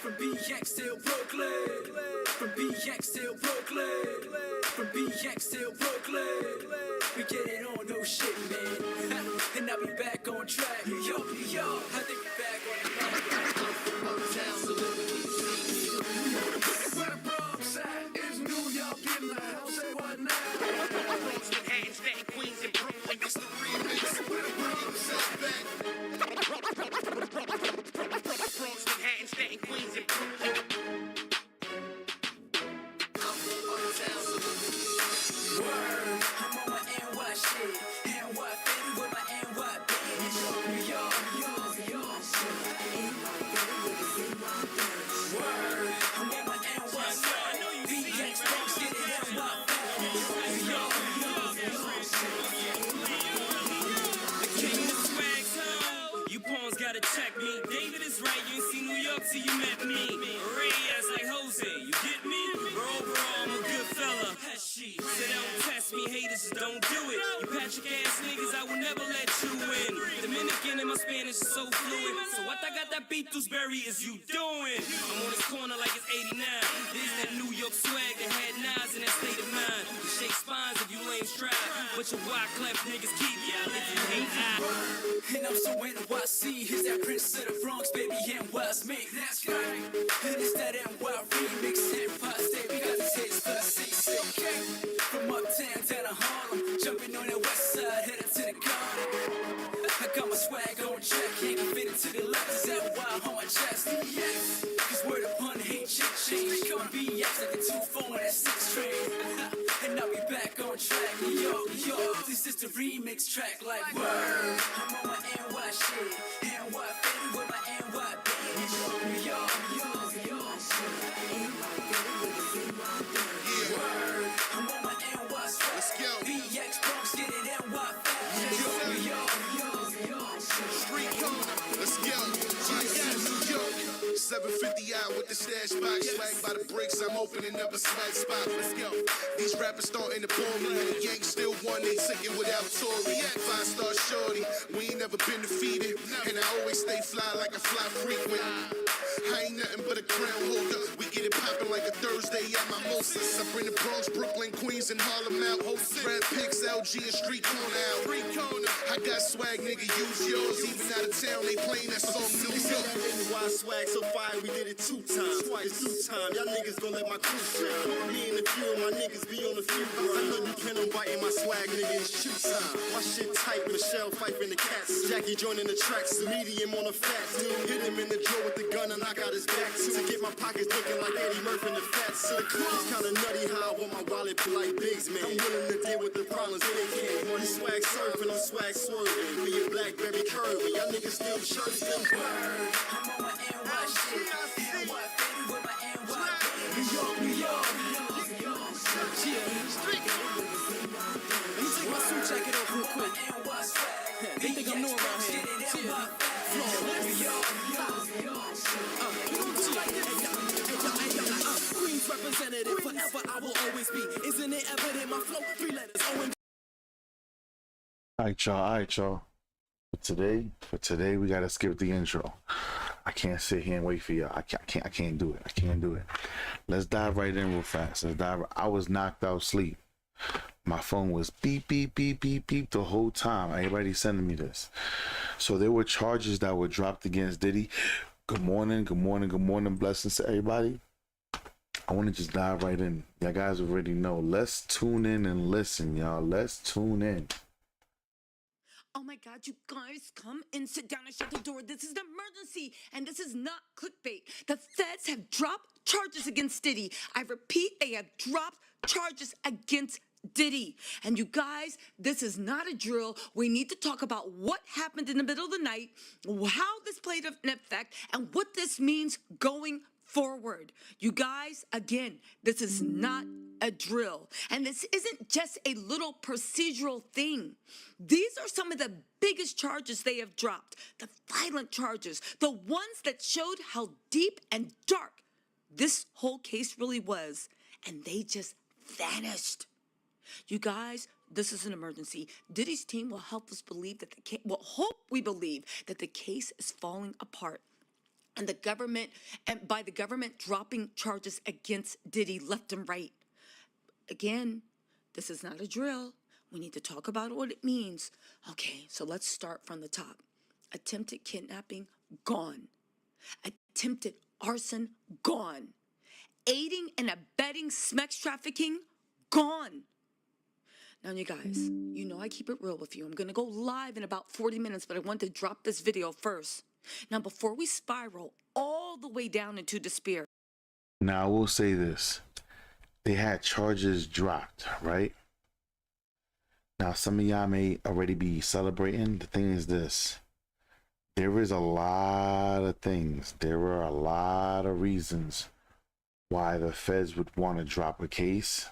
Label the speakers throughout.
Speaker 1: From BX till Brooklyn. From BX till Brooklyn. From BX till Brooklyn. We get it on, no shit, man. And I'll be back on track. New York, New York. I think we're back on the map. Uptown celebrities. Where the Bronx at? Is New York in the house? Say what now? Bronx, Manhattan, Staten, Queens, and Brooklyn. It's the remix. Where the Bronx at? Bronx, Manhattan, Staten, Queens, and Brooklyn. Word, I'm on my NY shit. NY baby with my NY bitch. New York, New York, New York. Word, I'm on my NY side. BX Bronx, get it NY. New York, New York, New York. The king of swag, so you pawns gotta check me. David is right, you ain't seen New York till you met me. Ray ass like Jose, you get me? But overall, I'm a good fella. So don't test me, haters, just don't do it. You Patrick ass niggas, I will never let you in. Dominican and my Spanish is so fluid. So what I got that beat Dewsbury is you doing? I'm on this corner like it's 89. This that New York swag that had knives in that state of mind. You shake spines if you lame strive, but your Wyclef niggas keep yelling if you hate I. And I'm so NYC, is that Prince of the Bronx, baby, NY's me. That's right. And it's that NY remix, Empire State, we got the taste for the C6. Okay. From uptown down to Harlem, jumping on that west side, headed to the garden. I got my swag on track, can't fit it to the left, is that why on my chest? Yes, cause word upon hate change. Come BX like a 2-4 on that 6 train. And I'll be back on track, New York, New York. This is the remix track, like word. I'm on my NY shit, NY baby with my NY bitch. New York, New York, New York. Word, I'm on my NY swag. Let's go. BX Bronx, get it NY fast. New York, New York, New York. Street corner, let's go. New York. 750 out with the stash box. Swag by the bricks, I'm opening up a swag spot. Let's go. These rappers starting to pour me. The Yanks still won, they ticket without Tory. 5-star shorty, we ain't never been defeated. And I always stay fly like a fly frequent. I ain't nothing but a crown holder. We get it poppin' like a Thursday at Mimosas. I bring the Bronx, Brooklyn, Queens, and Harlem out. Rap pics, LG, and street corner out. I got swag, nigga, use yours. Even out of town, they playing that song New York.
Speaker 2: Why swag so fire, we did it 2 times. It's 2 times, y'all niggas gon' let my crew shine. Me and a few of my niggas be on the field. I know you plan on biting my swag, nigga, it's shoot time. My shit tight, Michelle Fife in the cats. Jackie joining the tracks, medium on the fats. Hit him in the jaw with the gun and I got his back too. To get my pockets looking like Eddie Murphy in the fats. So the club's kinda nutty how I want my wallet be like Biggs, man. I'm willing to deal with the problems that they can't. Money swag surfing, I'm swag swerving. Be a blackberry curvy, y'all niggas still chirping.
Speaker 1: I'm on my NY shit, NY baby with my NY bitch. New York, New York, New York. Yeah, street. Let me take my suit jacket off real quick. NY swag. They think I'm new around here. Yeah. New York, New York. Queens representative, forever I will always be. Isn't it evident my flow? 3 letters, O&D.
Speaker 3: Alright, y'all. For today, we gotta skip the intro. I can't sit here and wait for y'all. I can't do it. Let's dive right in real fast. I was knocked out asleep. My phone was beep, beep, beep, beep, beep the whole time. Everybody sending me this. So there were charges that were dropped against Diddy. Good morning. Blessings to everybody. I want to just dive right in. Y'all guys already know. Let's tune in and listen, y'all. Let's tune in.
Speaker 4: Oh my God, you guys, come and sit down and shut the door. This is an emergency, and this is not clickbait. The feds have dropped charges against Diddy. I repeat, they have dropped charges against Diddy. And you guys, this is not a drill. We need to talk about what happened in the middle of the night, how this played an effect, and what this means going forward. You guys, again, this is not a drill. And this isn't just a little procedural thing. These are some of the biggest charges they have dropped. The violent charges. The ones that showed how deep and dark this whole case really was. And they just vanished. You guys, this is an emergency. Diddy's team will help us believe that hope we believe that the case is falling apart. And by the government dropping charges against Diddy left and right. Again, this is not a drill. We need to talk about what it means. Okay, so let's start from the top. Attempted kidnapping, gone. Attempted arson, gone. Aiding and abetting sex trafficking, gone. Now, you guys, you know I keep it real with you. I'm going to go live in about 40 minutes, but I want to drop this video first. Now, before we spiral all the way down into despair.
Speaker 3: Now, I will say this. They had charges dropped, right? Now, some of y'all may already be celebrating. The thing is this. There is a lot of things. There are a lot of reasons why the feds would want to drop a case.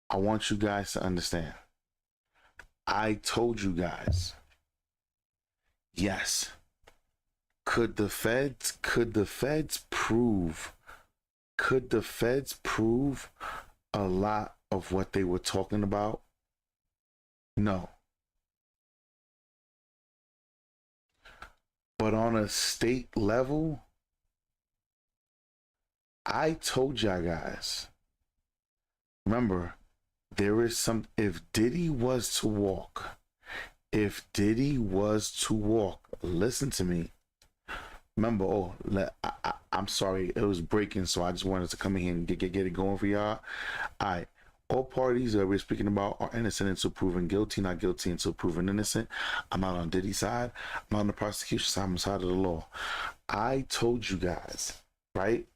Speaker 3: I want you guys to understand. I told you guys. Yes. Could the feds prove a lot of what they were talking about? No. But on a state level, I told y'all guys, remember, there is some, if Diddy was to walk, listen to me. Remember, I'm sorry, it was breaking, so I just wanted to come in here and get it going for y'all. All right. All parties that we're speaking about are innocent until proven guilty, not guilty until proven innocent. I'm not on Diddy's side. I'm on the prosecution side. I'm on the side of the law. I told you guys, right?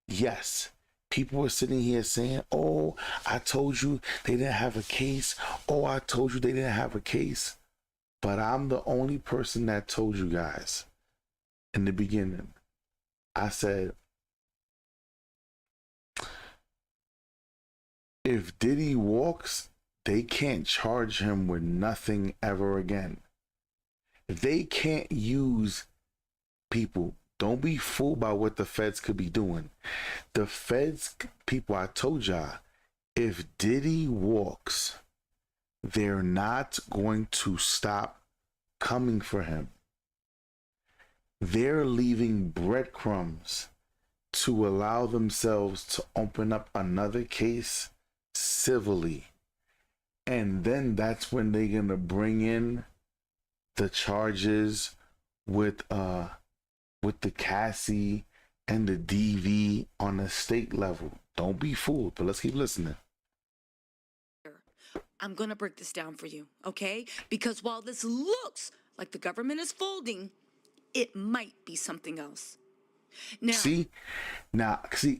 Speaker 3: Yes. People were sitting here saying, oh, I told you they didn't have a case. Oh, I told you they didn't have a case. But I'm the only person that told you guys in the beginning. I said, if Diddy walks, they can't charge him with nothing ever again. They can't use people. Don't be fooled by what the feds could be doing. The feds, people, I told y'all, if Diddy walks, they're not going to stop coming for him. They're leaving breadcrumbs to allow themselves to open up another case civilly. And then that's when they're gonna bring in the charges with the Cassie and the DV on a state level. Don't be fooled, but let's keep listening.
Speaker 4: I'm gonna break this down for you, okay? Because while this looks like the government is folding, it might be something else. Now,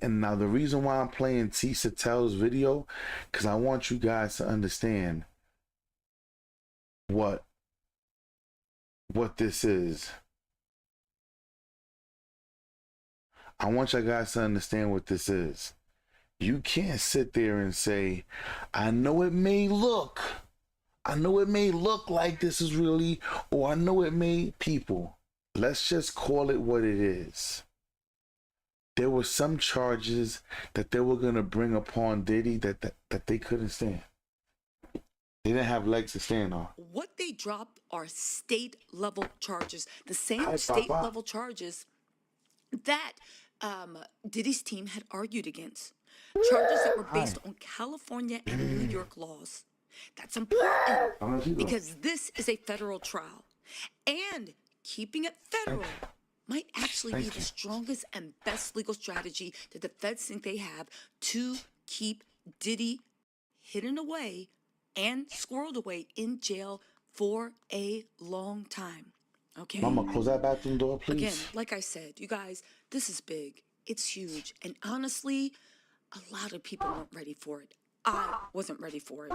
Speaker 4: and now the reason why I'm playing T. Satel's video, because I want you guys to understand what this is. I want you guys to understand what this is. You can't sit there and say, I know it may look like this is really, or I know it may, people. Let's just call it what it is. There were some charges that they were going to bring upon Diddy that they couldn't stand. They didn't have legs to stand on. What they dropped are state level charges. The same state level charges that Diddy's team had argued against. Charges that were based on California and New York laws. That's important because this is a federal trial. And keeping it federal might actually be the strongest and best legal strategy that the feds think they have to keep Diddy hidden away and squirreled away in jail for a long time. Okay?
Speaker 3: Mama, close that bathroom door, please.
Speaker 4: Again, like I said, you guys, this is big. It's huge. And honestly, a lot of people weren't ready for it. I wasn't ready for it.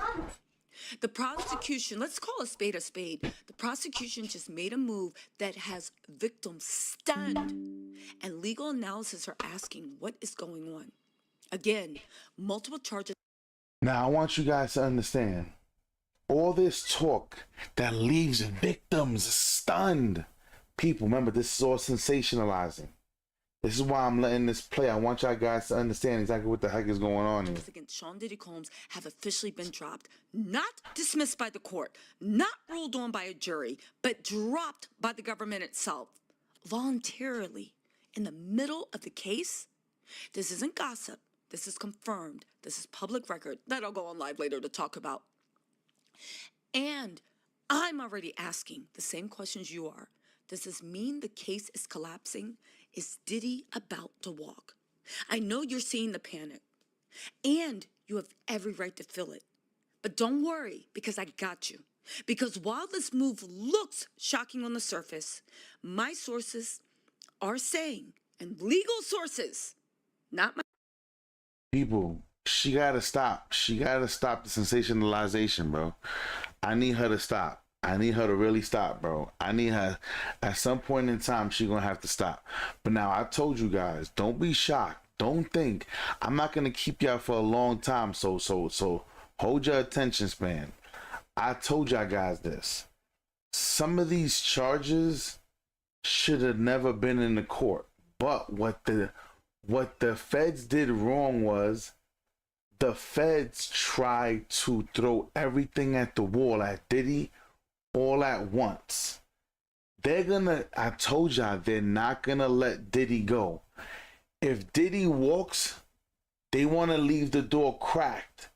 Speaker 4: The prosecution, let's call a spade a spade. The prosecution just made a move that has victims stunned. And legal analysis are asking what is going on. Again, multiple charges.
Speaker 3: Now, I want you guys to understand. All this talk that leaves victims stunned. People, remember, this is all sensationalizing. This is why I'm letting this play. I want y'all guys to understand exactly what the heck is going on here.
Speaker 4: Against Sean Diddy Combs have officially been dropped. Not dismissed by the court, not ruled on by a jury, but dropped by the government itself. Voluntarily. in the middle of the case? This isn't gossip. This is confirmed. This is public record that I'll go on live later to talk about. And I'm already asking the same questions you are. Does this mean the case is collapsing? Is Diddy about to walk? I know you're seeing the panic, and you have every right to feel it. But don't worry, because I got you. Because while this move looks shocking on the surface, my sources are saying, and legal sources, not my
Speaker 3: People, she gotta stop. She gotta stop the sensationalization, bro. I need her to stop. I need her to really stop, bro. I need her, at some point in time, she gonna have to stop. But now, I told you guys, don't be shocked. Don't think. I'm not gonna keep y'all for a long time, so hold your attention span. I told y'all guys this. Some of these charges should have never been in the court. But what the feds did wrong was the feds tried to throw everything at the wall at Diddy all at once. I told y'all, they're not gonna let Diddy go. If Diddy walks, they want to leave the door cracked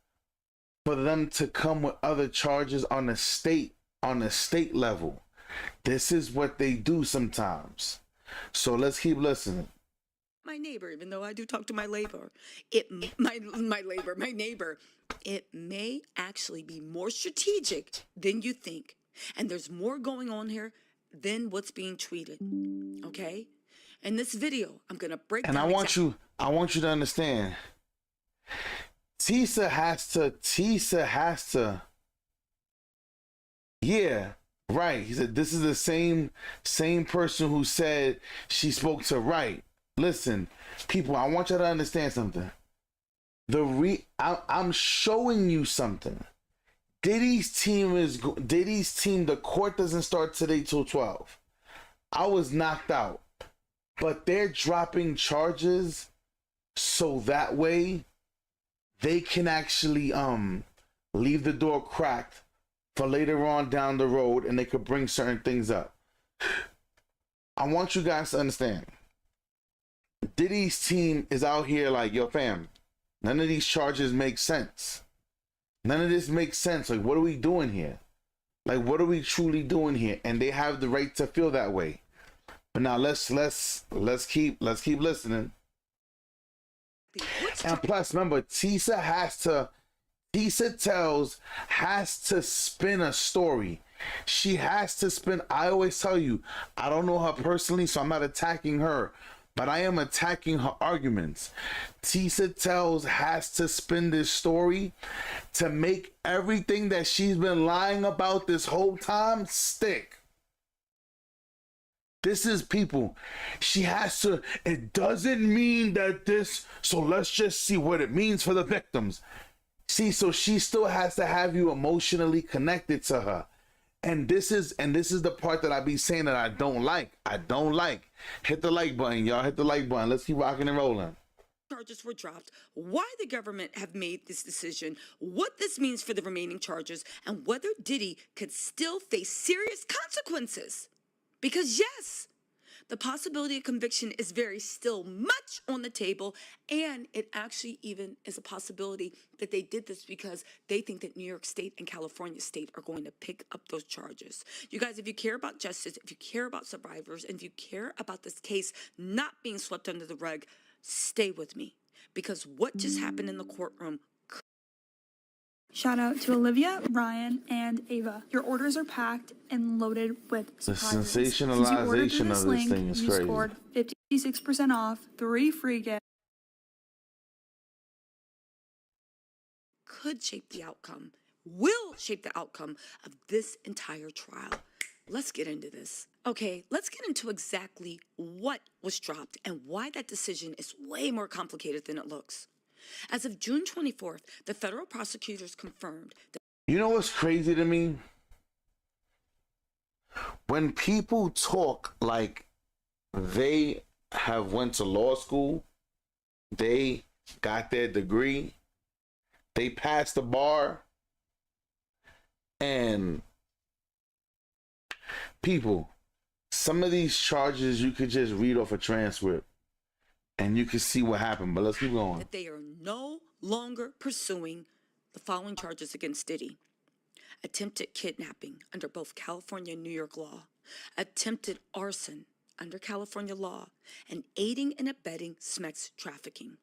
Speaker 3: for them to come with other charges on the state level. This is what they do sometimes. So let's keep listening.
Speaker 4: my neighbor, even though I do talk to my neighbor. My neighbor. It may actually be more strategic than you think. And there's more going on here than what's being tweeted. Okay? In this video, I'm going to break down.
Speaker 3: And I want you to understand. Tisa has to. Yeah, right. He said this is the same person who said she spoke to Right. Listen, people, I want you to understand something. I'm showing you something. Diddy's team, the court doesn't start today till 12. I was knocked out. But they're dropping charges so that way they can actually leave the door cracked for later on down the road, and they could bring certain things up. I want you guys to understand. Diddy's team is out here like, yo fam, none of these charges make sense. None of this makes sense. Like, what are we doing here? Like, what are we truly doing here? And they have the right to feel that way. But now let's keep listening. And plus, remember, Tisa tells has to spin a story. She has to spin. I always tell you, I don't know her personally, so I'm not attacking her, but I am attacking her arguments. Tisa tells has to spin this story to make everything that she's been lying about this whole time stick. This is people. She has to. It doesn't mean that this. So let's just see what it means for the victims. See, so she still has to have you emotionally connected to her. And this is the part that I be saying that I don't like. Hit the like button, y'all. Hit the like button. Let's keep rocking and rolling.
Speaker 4: Charges were dropped, why the government have made this decision, what this means for the remaining charges, and whether Diddy could still face serious consequences. Because yes, the possibility of conviction is still much on the table, and it actually even is a possibility that they did this because they think that New York State and California State are going to pick up those charges. You guys, if you care about justice, if you care about survivors, and if you care about this case not being swept under the rug, stay with me, because what just happened in the courtroom.
Speaker 5: Shout out to Olivia, Ryan, and Ava. Your orders are packed and loaded with surprises.
Speaker 3: The sensationalization of this thing is crazy.
Speaker 5: You scored 56% off, 3 free gifts.
Speaker 4: Could shape the outcome, will shape the outcome of this entire trial. Let's get into this. Okay, let's get into exactly what was dropped and why that decision is way more complicated than it looks. As of June 24th, the federal prosecutors confirmed that.
Speaker 3: You know what's crazy to me? When people talk like they have went to law school, they got their degree, they passed the bar, and people, some of these charges you could just read off a transcript. and you can see what happened. But let's keep going.
Speaker 4: That they are no longer pursuing the following charges against Diddy: attempted kidnapping under both California and New York law, attempted arson under California law, and aiding and abetting sex trafficking.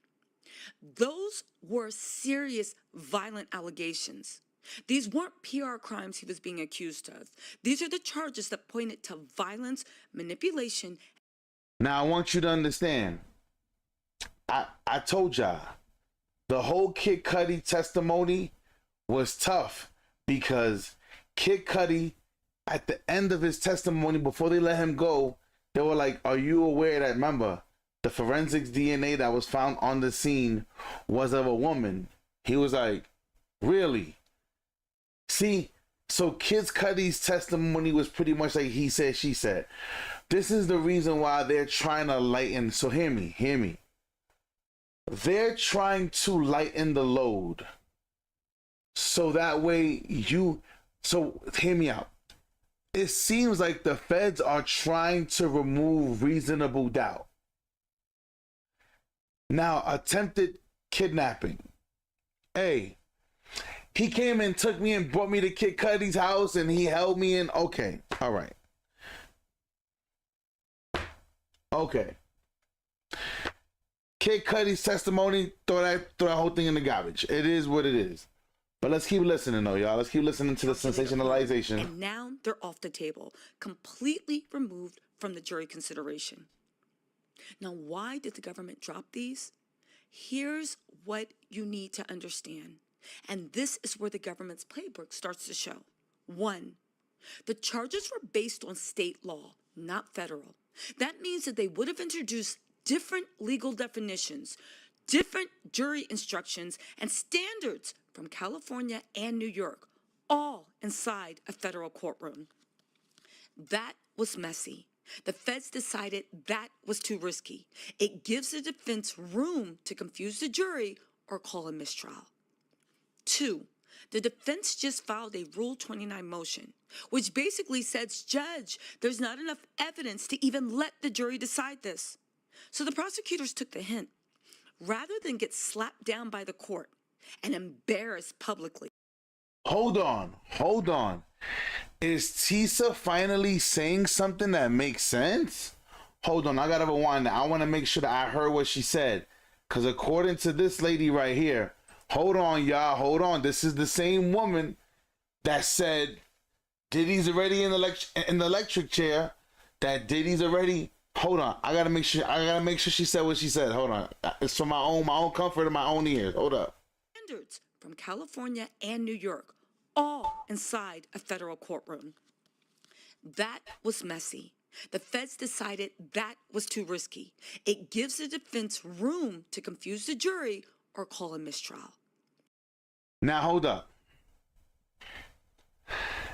Speaker 4: Those were serious, violent allegations. These weren't PR crimes he was being accused of. These are the charges that pointed to violence, manipulation.
Speaker 3: Now, I want you to understand, I told y'all, the whole Kid Cudi testimony was tough because Kid Cudi, at the end of his testimony, before they let him go, they were like, are you aware that, remember, the forensics DNA that was found on the scene was of a woman? He was like, really? See, so Kid Cudi's testimony was pretty much like he said, she said. This is the reason why they're trying to lighten. So hear me. They're trying to lighten the load. So that way so hear me out. It seems like the feds are trying to remove reasonable doubt. Now, attempted kidnapping. Hey, he came and took me and brought me to Kid Cudi's house and he held me in. Okay, all right. Okay. Kid Cudi's testimony, throw that whole thing in the garbage. It is what it is. But let's keep listening, though, y'all. Let's keep listening to the sensationalization.
Speaker 4: And now they're off the table, completely removed from the jury consideration. Now, why did the government drop these? Here's what you need to understand. And this is where the government's playbook starts to show. 1, the charges were based on state law, not federal. That means that they would have introduced different legal definitions, different jury instructions, and standards from California and New York, all inside a federal courtroom. That was messy. The feds decided that was too risky. It gives the defense room to confuse the jury or call a mistrial. 2, the defense just filed a Rule 29 motion, which basically says, Judge, there's not enough evidence to even let the jury decide this. So the prosecutors took the hint. Rather than get slapped down by the court and embarrassed publicly.
Speaker 3: Hold on. Is Tisa finally saying something that makes sense? Hold on, I gotta rewind that. I want to make sure that I heard what she said. Because according to this lady right here, hold on, y'all, hold on. This is the same woman that said Diddy's already in the electric chair. That Diddy's already. Hold on, I gotta make sure she said what she said. Hold on, it's for my own comfort and my own ears. Hold up.
Speaker 4: Standards from California and New York, all inside a federal courtroom. That was messy. The feds decided that was too risky. It gives the defense room to confuse the jury or call a mistrial.
Speaker 3: Now hold up.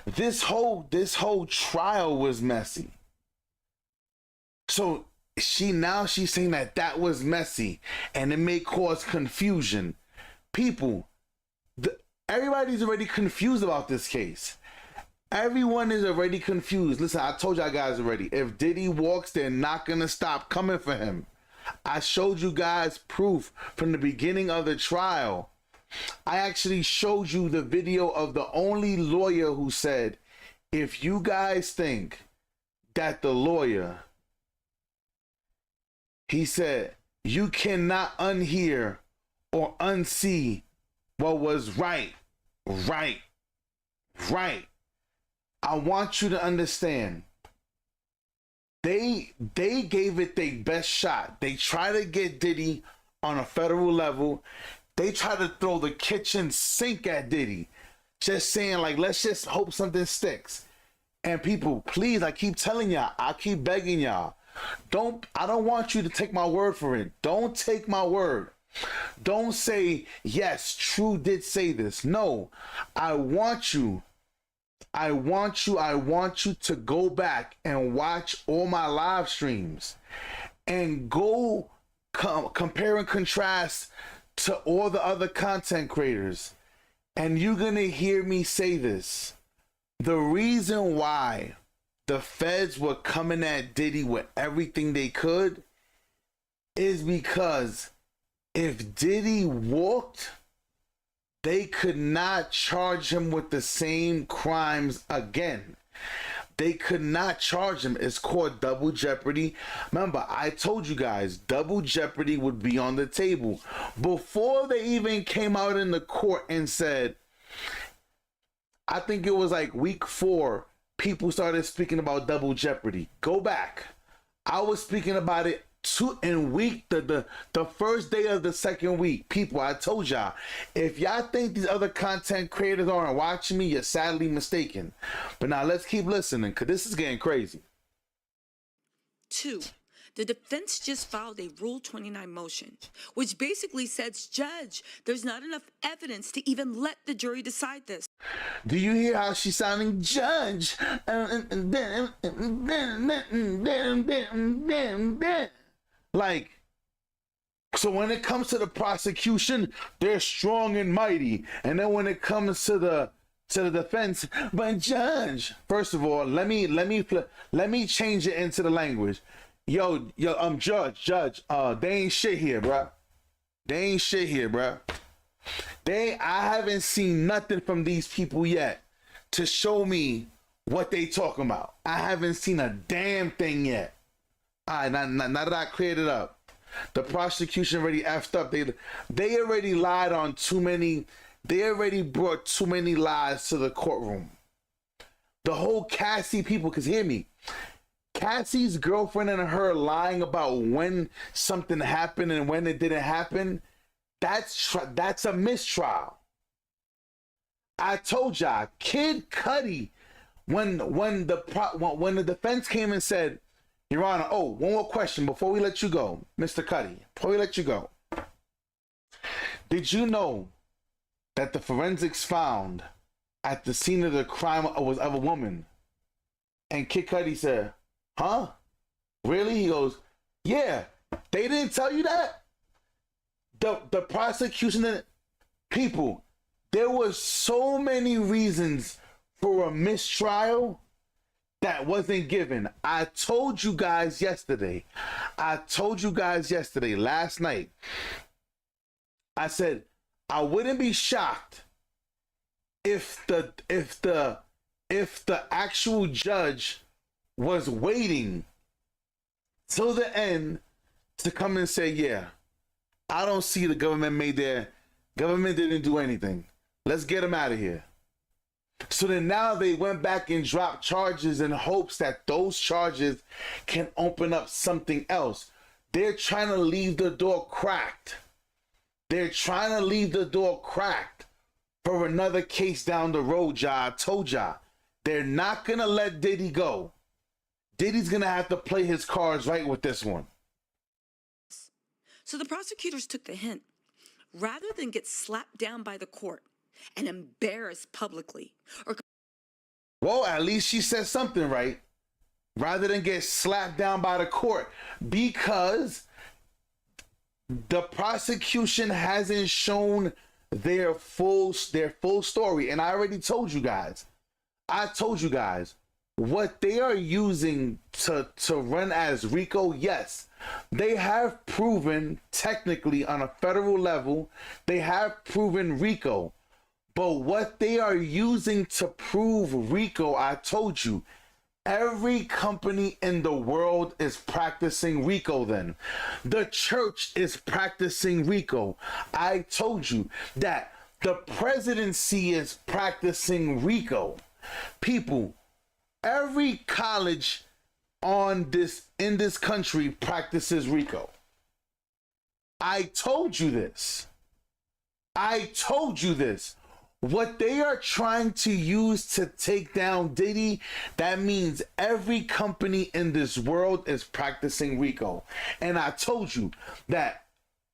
Speaker 3: This whole trial was messy. So she's saying that was messy and it may cause confusion. People, everybody's already confused about this case. Everyone is already confused. Listen, I told y'all guys already. If Diddy walks, they're not gonna stop coming for him. I showed you guys proof from the beginning of the trial. I actually showed you the video of the only lawyer who said, if you guys think that the lawyer, he said, you cannot unhear or unsee what was right. I want you to understand. They gave it their best shot. They try to get Diddy on a federal level. They try to throw the kitchen sink at Diddy. Just saying, like, let's just hope something sticks. And people, please, I keep telling y'all, I keep begging y'all, I don't want you to take my word for it. Don't take my word. Don't say, yes, True did say this. No, I want you to go back and watch all my live streams and go compare and contrast to all the other content creators. And you're going to hear me say this. The reason why the feds were coming at Diddy with everything they could is because if Diddy walked, they could not charge him with the same crimes again. They could not charge him. It's called double jeopardy. Remember, I told you guys, double jeopardy would be on the table. Before they even came out in the court and said, I think it was like week 4, people started speaking about double jeopardy. Go back. I was speaking about it the first day of the second week. People, I told y'all, if y'all think these other content creators aren't watching me, you're sadly mistaken. But now let's keep listening, because this is getting crazy.
Speaker 4: 2. The defense just filed a Rule 29 motion, which basically says, Judge, there's not enough evidence to even let the jury decide this.
Speaker 3: Do you hear how she's sounding? Judge. Like, so when it comes to the prosecution, they're strong and mighty. And then when it comes to the defense, but judge, first of all, let me change it into the language. Yo, judge, they ain't shit here, bruh. They ain't shit here, bruh. I haven't seen nothing from these people yet to show me what they talking about. I haven't seen a damn thing yet. All right, now that I cleared it up, the prosecution already effed up. They already lied on too many. They already brought too many lies to the courtroom. The whole Cassie people, because hear me, Cassie's girlfriend and her lying about when something happened and when it didn't happen, that's a mistrial. I told y'all, Kid Cudi, when the defense came and said, Your Honor, one more question before we let you go, Mr. Cudi, before we let you go. Did you know that the forensics found at the scene of the crime was of a woman? And Kid Cudi said, huh? Really? He goes, yeah. They didn't tell you that? The prosecution, people, there was so many reasons for a mistrial that wasn't given. I told you guys yesterday, last night, I said, I wouldn't be shocked if the actual judge was waiting till the end to come and say, yeah, I don't see the government government didn't do anything. Let's get them out of here. So then now they went back and dropped charges in hopes that those charges can open up something else. They're trying to leave the door cracked. They're trying to leave the door cracked for another case down the road, y'all. I told y'all. They're not going to let Diddy go. Diddy's going to have to play his cards right with this one.
Speaker 4: So the prosecutors took the hint. Rather than get slapped down by the court and embarrassed publicly,
Speaker 3: Well, at least she said something right. Rather than get slapped down by the court, because the prosecution hasn't shown their full story. And I already told you guys. What they are using to run as RICO, yes, they have proven technically on a federal level, they have proven RICO. But what they are using to prove RICO, I told you, every company in the world is practicing RICO then. The church is practicing RICO. I told you that the presidency is practicing RICO. People, every college in this country practices RICO. I told you this. What they are trying to use to take down Diddy, that means every company in this world is practicing RICO. And I told you that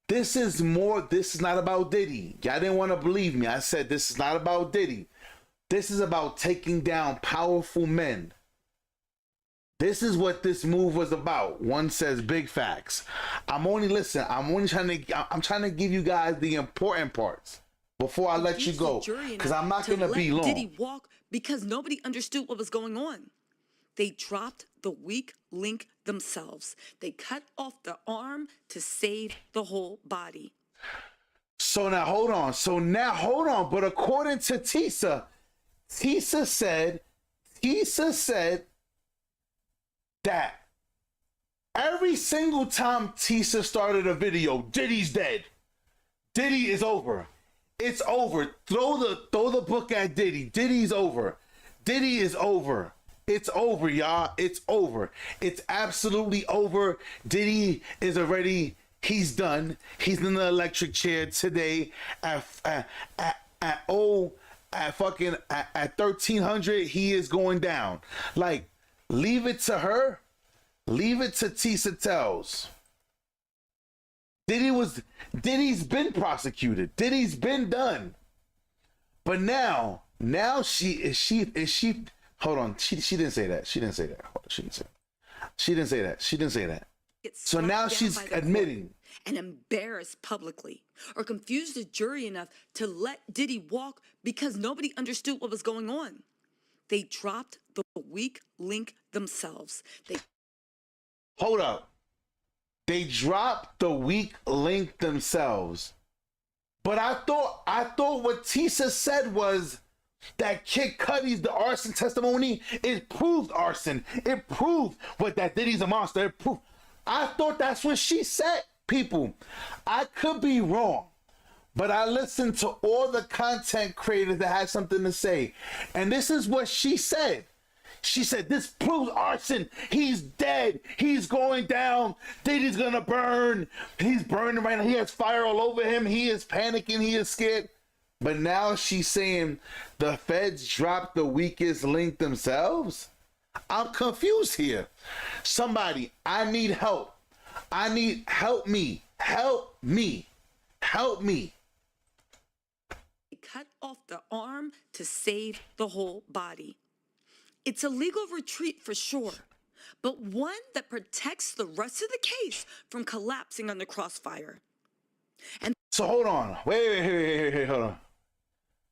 Speaker 3: this is not about Diddy. Y'all didn't want to believe me. I said this is not about Diddy. This is about taking down powerful men. This is what this move was about. One says big facts. I'm trying to give you guys the important parts before I let you go, because I'm not going to be long.
Speaker 4: Diddy walk because nobody understood what was going on. They dropped the weak link themselves. They cut off the arm to save the whole body.
Speaker 3: So now hold on. But according to Tisa said that every single time Tisa started a video, Diddy's dead. Diddy is over. It's over. Throw the book at Diddy. Diddy's over. Diddy is over. It's over, y'all. It's over. It's absolutely over. Diddy is already, he's done. He's in the electric chair today at 1300. He is going down. Like, leave it to her. Leave it to Tisa Tells. Diddy's been prosecuted. Diddy's been done. But now she hold on. She didn't say that. She didn't say that. She didn't say that. So now she's admitting
Speaker 4: and embarrassed publicly, or confused the jury enough to let Diddy walk because nobody understood what was going on. They dropped the weak link themselves.
Speaker 3: Hold up. They dropped the weak link themselves. But I thought what Tisa said was that Kid Cudi's the arson testimony, it proved arson. It proved that Diddy's a monster. It proved. I thought that's what she said, people. I could be wrong, but I listened to all the content creators that had something to say. And this is what she said. She said, this proves arson. He's dead. He's going down. Diddy's gonna burn. He's burning right now. He has fire all over him. He is panicking. He is scared. But now she's saying the feds dropped the weakest link themselves? I'm confused here. Somebody, I need help. Help me. Help me.
Speaker 4: They cut off the arm to save the whole body. It's a legal retreat for sure, but one that protects the rest of the case from collapsing under crossfire. And
Speaker 3: so hold on. Wait, hold on.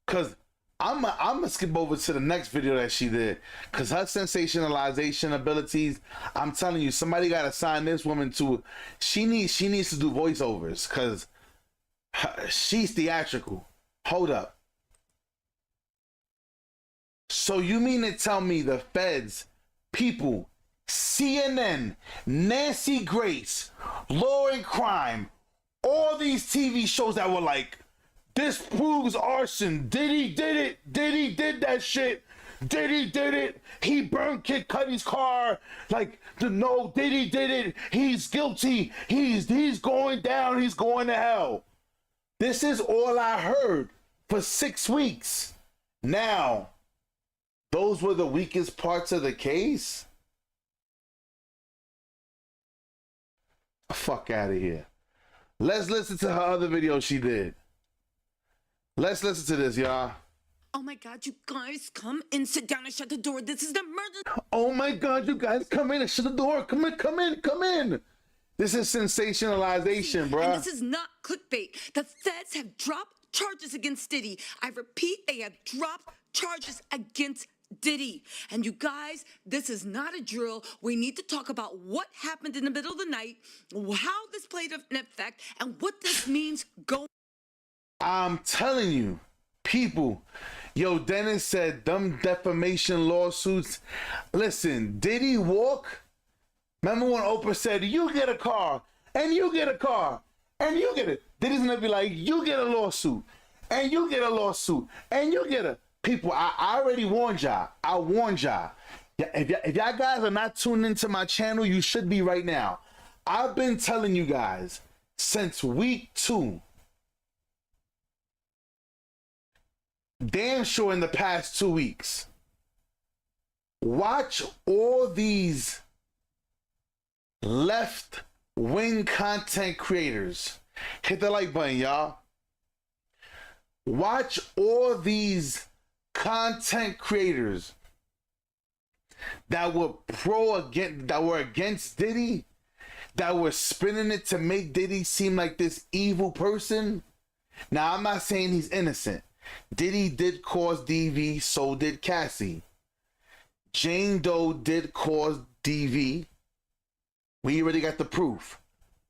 Speaker 3: Because I'm gonna skip over to the next video that she did. Because her sensationalization abilities, I'm telling you, somebody got to sign this woman to. She needs to do voiceovers because she's theatrical. Hold up. So you mean to tell me the feds, people, CNN, Nancy Grace, Law and Crime, all these TV shows that were like, this proves arson. Diddy did it. Diddy did that shit. Diddy did it. He burned Kid Cudi's car. Like, no, Diddy did it. He's guilty. He's going down. He's going to hell. This is all I heard for 6 weeks. Now, those were the weakest parts of the case? Fuck out of here. Let's listen to her other video she did. Let's listen to this, y'all.
Speaker 4: oh my God, you guys, come in, sit down and shut the door. This is the murder.
Speaker 3: Oh my God, you guys, come in and shut the door. Come in. This is sensationalization, bruh.
Speaker 4: And this is not clickbait. The feds have dropped charges against Diddy. I repeat, they have dropped charges against Diddy. And you guys, this is not a drill. We need to talk about what happened in the middle of the night, how this played an effect, and what this means going.
Speaker 3: I'm telling you, people. Yo, Dennis said, them defamation lawsuits. Listen, Diddy walk. Remember when Oprah said, you get a car, and you get a car, and you get it. Diddy's gonna be like, you get a lawsuit, and you get a lawsuit, and you get a... People, I already warned y'all. I warned y'all. If y'all guys are not tuned into my channel, you should be right now. I've been telling you guys since week 2. Damn sure in the past 2 weeks. Watch all these left-wing content creators. Hit the like button, y'all. Watch all these content creators that were against Diddy, that were spinning it to make Diddy seem like this evil person. Now, I'm not saying he's innocent. Diddy did cause DV, so did Cassie. Jane Doe did cause DV. We already got the proof.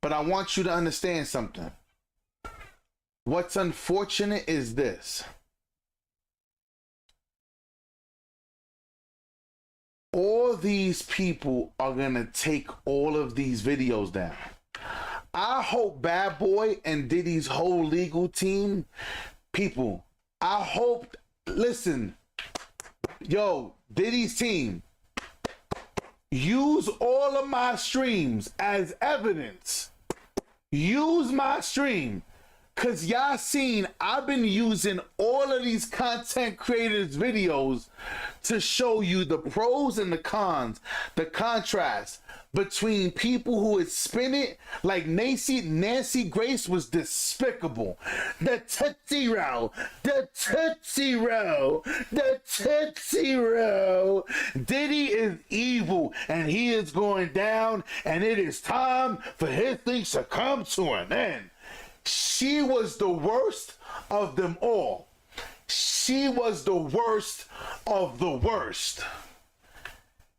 Speaker 3: But I want you to understand something. What's unfortunate is this. All these people are going to take all of these videos down. I hope Bad Boy and Diddy's whole legal team, people, I hope, listen, yo, Diddy's team, use all of my streams as evidence. Use my stream. Because y'all seen, I've been using all of these content creators' videos to show you the pros and the cons, the contrast between people who would spin it like Nancy Grace was despicable. The Tootsie Roll, the Tootsie Roll, the Tootsie Roll. Diddy is evil and he is going down and it is time for his things to come to an end. She was the worst of them all. She was the worst of the worst.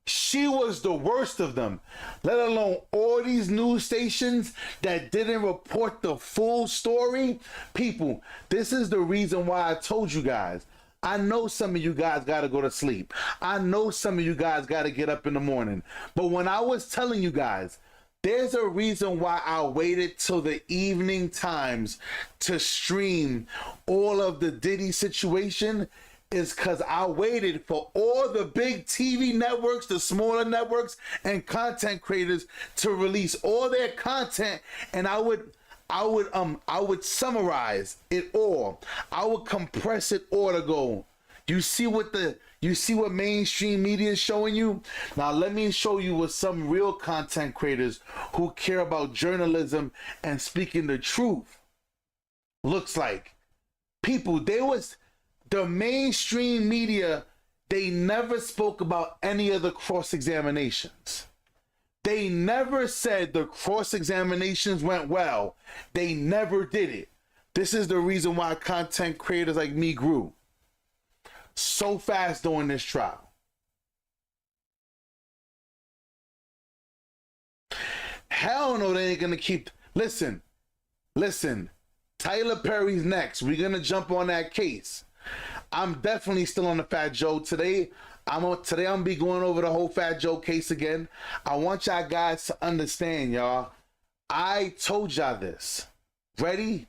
Speaker 3: She was the worst of them. Let alone all these news stations that didn't report the full story. People, this is the reason why I told you guys. I know some of you guys got to go to sleep. I know some of you guys got to get up in the morning. But when I was telling you guys, there's a reason why I waited till the evening times to stream all of the Diddy situation, is because I waited for all the big TV networks, the smaller networks, and content creators to release all their content, and I would summarize it all. I would compress it all to go. You see what mainstream media is showing you? Now let me show you what some real content creators who care about journalism and speaking the truth looks like. People, the mainstream media, they never spoke about any of the cross-examinations. They never said the cross-examinations went well. They never did it. This is the reason why content creators like me grew so fast during this trial. Hell no, they ain't gonna keep. Listen. Tyler Perry's next. We're gonna jump on that case. I'm definitely still on the Fat Joe today. I'm gonna be going over the whole Fat Joe case again. I want y'all guys to understand, y'all. I told y'all this. Ready?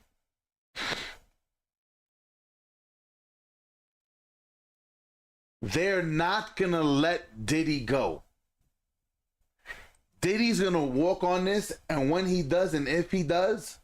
Speaker 3: They're not gonna let Diddy go. Diddy's gonna walk on this, and when he does, and if he does,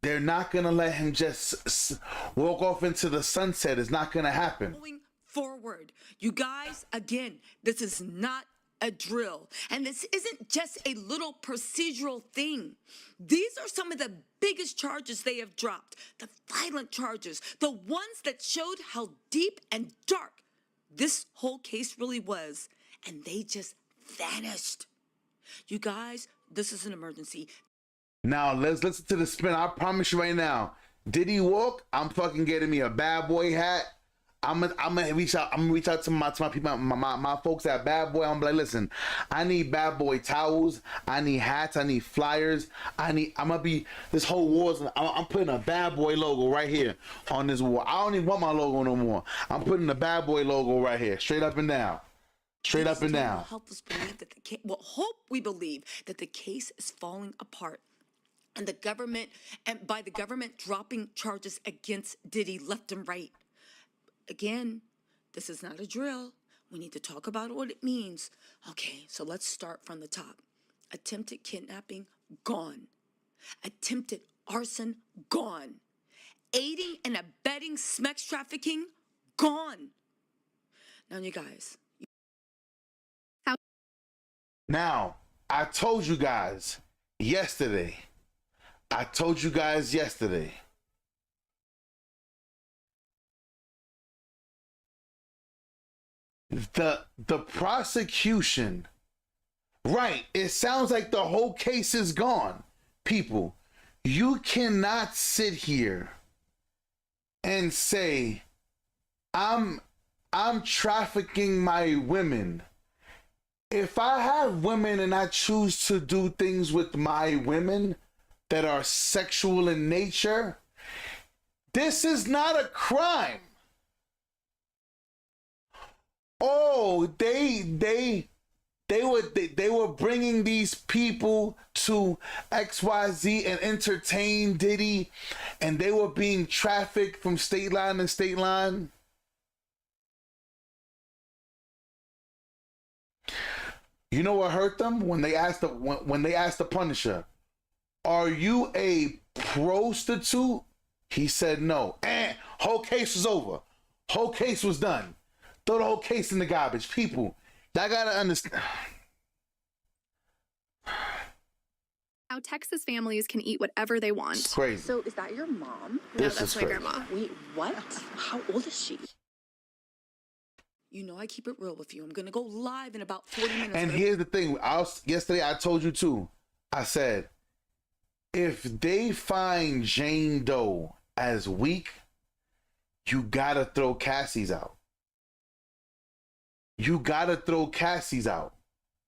Speaker 3: they're not gonna let him just walk off into the sunset. It's not gonna happen.
Speaker 4: Going forward, you guys, again, this is not a drill, and this isn't just a little procedural thing. These are some of the biggest charges they have dropped, the violent charges, the ones that showed how deep and dark this whole case really was, and they just vanished. You guys, this is an emergency.
Speaker 3: Now let's listen to the spin. I promise you right now, Diddy walk, I'm fucking getting me a Bad Boy hat. I'm gonna reach out to my people, my folks at Bad Boy. I'm like, listen, I need Bad Boy towels, I need hats, I need flyers, I'm gonna be, this whole war's, I'm putting a Bad Boy logo right here on this wall. I don't even want my logo no more. I'm putting the Bad Boy logo right here, straight up and down. Straight up and down.
Speaker 4: Help us believe that we believe that the case is falling apart. And the government, and by the government dropping charges against Diddy left and right. Again, this is not a drill. We need to talk about what it means. Okay, so let's start from the top. Attempted kidnapping, gone. Attempted arson, gone. Aiding and abetting sex trafficking, gone. Now, you guys.
Speaker 3: Now, I told you guys yesterday. The prosecution, right, it sounds like the whole case is gone. People, you cannot sit here and say, I'm I'm trafficking my women. If I have women and I choose to do things with my women that are sexual in nature, this is not a crime. Oh, they were bringing these people to XYZ and entertain Diddy, and they were being trafficked from state line to state line. You know what hurt them? When they asked the Punisher, "Are you a prostitute?" He said no. And whole case was over. Whole case was done. Throw the whole case in the garbage. People, y'all gotta understand.
Speaker 6: Now, Texas families can eat whatever they want.
Speaker 3: It's crazy.
Speaker 7: So is that your mom?
Speaker 6: No,
Speaker 3: This
Speaker 6: that's
Speaker 3: is
Speaker 6: my
Speaker 3: crazy.
Speaker 6: grandma.
Speaker 7: Wait, what? How old is she?
Speaker 4: You know I keep it real with you. I'm gonna go live in about 40 minutes.
Speaker 3: And here's the thing. Yesterday I told you too. I said, if they find Jane Doe as weak, you gotta throw Cassie's out. You gotta throw Cassie's out.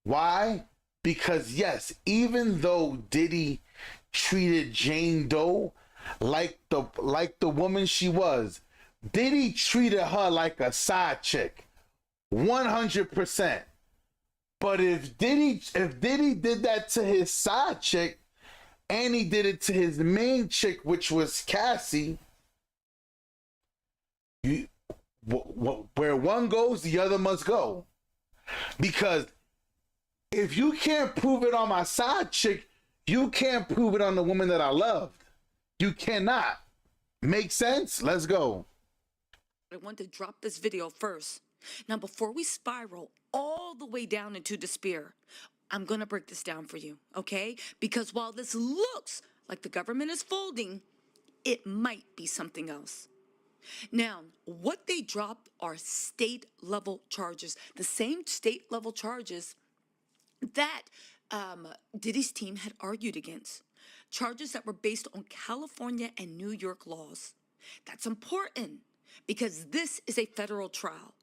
Speaker 3: Why? Because yes, even though Diddy treated Jane Doe like the woman she was, Diddy treated her like a side chick. 100%. But if Diddy did that to his side chick, and he did it to his main chick, which was Cassie, where one goes, the other must go. Because if you can't prove it on my side chick, you can't prove it on the woman that I loved. You cannot. Make sense? Let's go.
Speaker 4: I want to drop this video first. Now, before we spiral all the way down into despair, I'm going to break this down for you, okay? Because while this looks like the government is folding, it might be something else. Now, what they dropped are state-level charges, the same state-level charges that Diddy's team had argued against. Charges that were based on California and New York laws. That's important because this is a federal trial.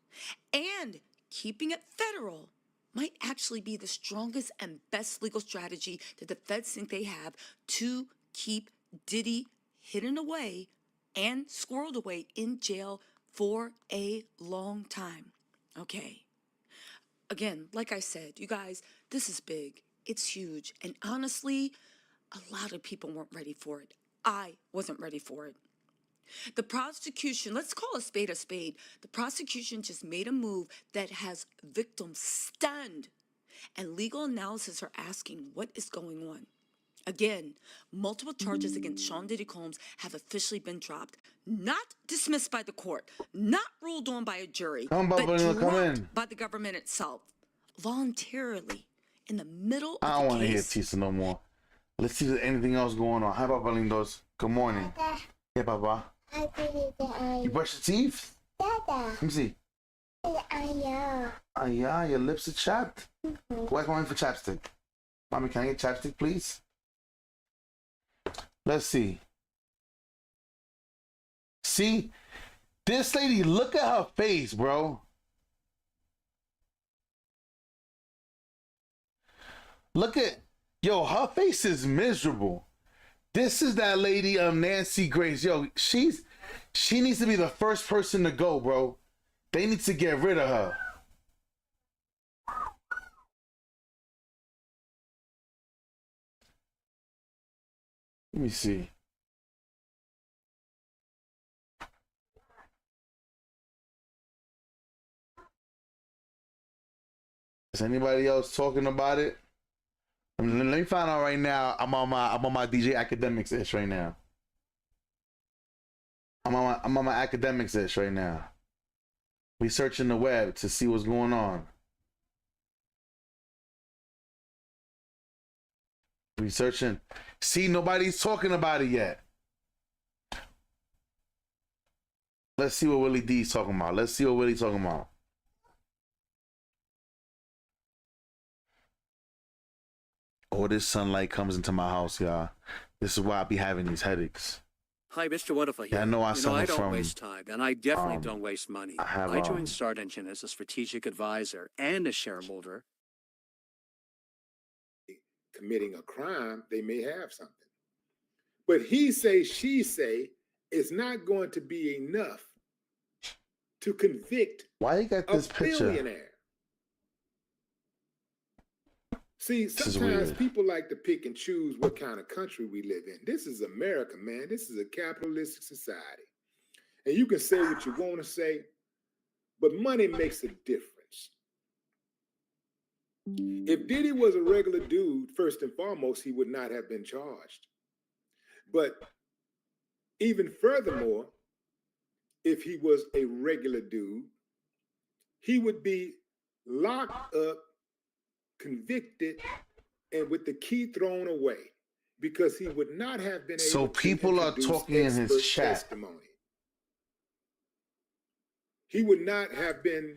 Speaker 4: And keeping it federal might actually be the strongest and best legal strategy that the feds think they have to keep Diddy hidden away and squirreled away in jail for a long time. Okay. Again, like I said, you guys, this is big. It's huge. And honestly, a lot of people weren't ready for it. I wasn't ready for it. The prosecution, let's call a spade a spade. The prosecution just made a move that has victims stunned. And legal analysis are asking what is going on. Again, multiple charges against Sean Diddy Combs have officially been dropped. Not dismissed by the court, not ruled on by a jury, but dropped by the government itself. Voluntarily, in the middle of the case.
Speaker 3: I don't want to hear Tisa no more. Let's see if there's anything else going on. Hi, Papa Lindos. Good morning. Yeah, Papa. You brush your teeth? Let me see. Yeah, your lips are chapped. Go ask mommy for chapstick. Mommy, can I get chapstick, please? Let's see. See? This lady, look at her face, bro. Look at, yo, her face is miserable. This is that lady, Nancy Grace. Yo, she needs to be the first person to go, bro. They need to get rid of her. Let me see. Is anybody else talking about it? Let me find out right now. I'm on my DJ Academics ish right now. I'm on my academics ish right now. We searching the web to see what's going on. Researching. See, nobody's talking about it yet. Let's see what Willie D's talking about. Let's see what Willie's talking about. Oh, this sunlight comes into my house, y'all. This is why I be having these headaches.
Speaker 8: Hi, Mr. Wonderful here.
Speaker 3: Yeah, I know I
Speaker 8: I
Speaker 3: suffer
Speaker 8: don't
Speaker 3: from,
Speaker 8: waste time, and I definitely don't waste money. I joined Start Engine as a strategic advisor and a shareholder.
Speaker 9: Committing a crime, they may have something. But he say, she say, it's not going to be enough to convict
Speaker 3: why you got this
Speaker 9: a
Speaker 3: picture?
Speaker 9: billionaire. See,
Speaker 3: This is
Speaker 9: sometimes
Speaker 3: weird.
Speaker 9: people like to pick and choose what kind of country we live in. This is America, man. This is a capitalistic society. And you can say what you want to say, but money makes a difference. If Diddy was a regular dude, first and foremost, he would not have been charged. But even furthermore, if he was a regular dude, he would be locked up, convicted, and with the key thrown away because he would not have been able
Speaker 3: So
Speaker 9: to
Speaker 3: people are
Speaker 9: introduce
Speaker 3: talking in his
Speaker 9: expert
Speaker 3: chat.
Speaker 9: testimony. He would not have been,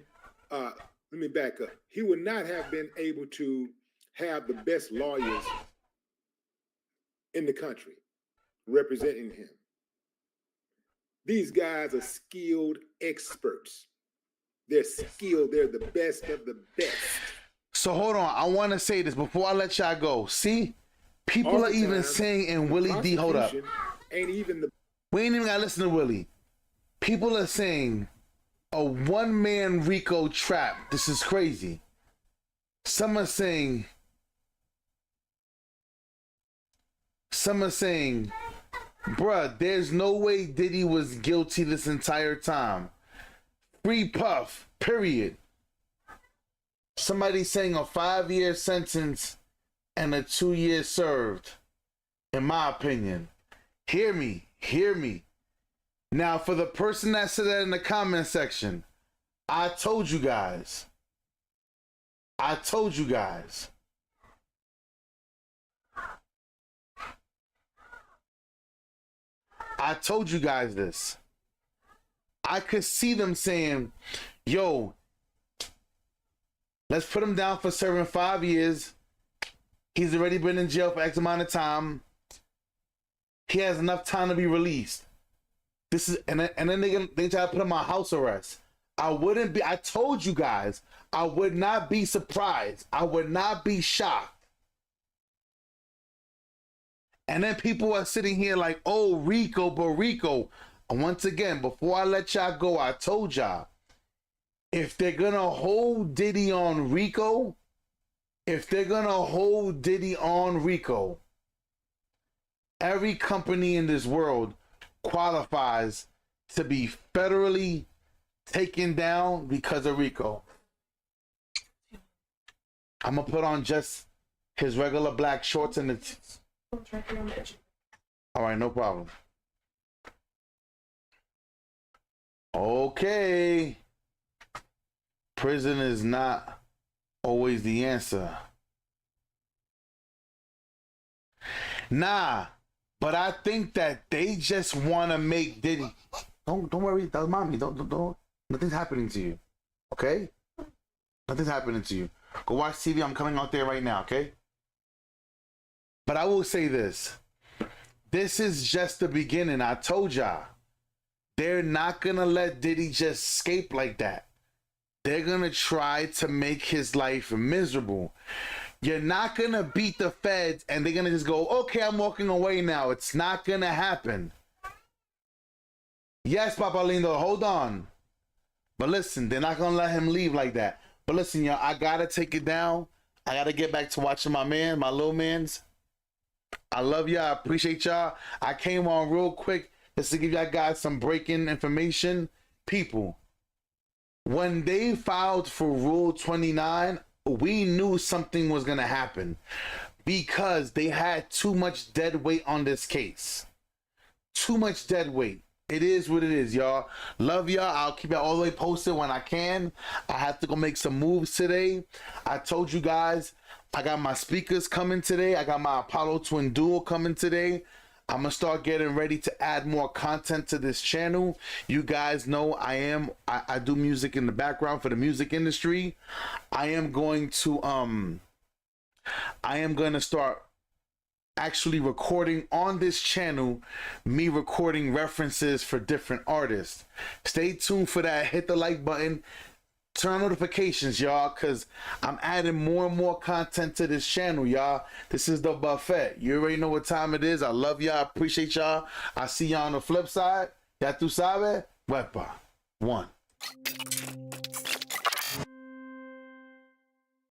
Speaker 9: let me back up. He would not have been able to have the best lawyers in the country representing him. These guys are skilled experts. They're skilled. They're the best of the best.
Speaker 3: So hold on, I want to say this before I let y'all go. See, people are even saying in Willie D, hold up.
Speaker 9: Ain't even the.
Speaker 3: We ain't even got to listen to Willie. People are saying a one-man Rico trap. This is crazy. Some are saying, bruh, there's no way Diddy was guilty this entire time. Free Puff, period. Somebody saying a 5-year sentence and a 2-year served, in my opinion. Hear me. Now, for the person that said that in the comment section, I told you guys. I told you guys this. I could see them saying, yo, let's put him down for serving 5 years. He's already been in jail for X amount of time. He has enough time to be released. This is, and then they try to put him on house arrest. I told you guys, I would not be surprised. I would not be shocked. And then people are sitting here like, oh, Rico, but Rico. And once again, before I let y'all go, I told y'all, if they're going to hold Diddy on Rico, every company in this world qualifies to be federally taken down because of Rico. I'm going to put on just his regular black shorts and the... All right, no problem. Okay. Prison is not always the answer. Nah, but I think that they just want to make Diddy. Don't worry, that's mommy. Don't. Nothing's happening to you. Okay? Nothing's happening to you. Go watch TV. I'm coming out there right now, okay? But I will say this. This is just the beginning. I told y'all. They're not going to let Diddy just escape like that. They're going to try to make his life miserable. You're not going to beat the feds and they're going to just go, okay, I'm walking away now. It's not going to happen. Yes, Papa Lindo, hold on. But listen, they're not going to let him leave like that. But listen, y'all, I got to take it down. I got to get back to watching my little mans. I love y'all. I appreciate y'all. I came on real quick just to give y'all guys some breaking information. People, when they filed for Rule 29, we knew something was going to happen because they had too much dead weight on this case. Too much dead weight. It is what it is, y'all. Love y'all. I'll keep y'all all the way posted when I can. I have to go make some moves today. I told you guys, I got my speakers coming today. I got my Apollo Twin Duo coming today. I'm going to start getting ready to add more content to this channel. You guys know I do music in the background for the music industry. I am going to start actually recording on this channel, me recording references for different artists. Stay tuned for that. Hit the like button. Turn on notifications, y'all, because I'm adding more and more content to this channel, y'all. This is the buffet. You already know what time it is. I love y'all. I appreciate y'all. I see y'all on the flip side. Ya tu sabe. Wepa. One.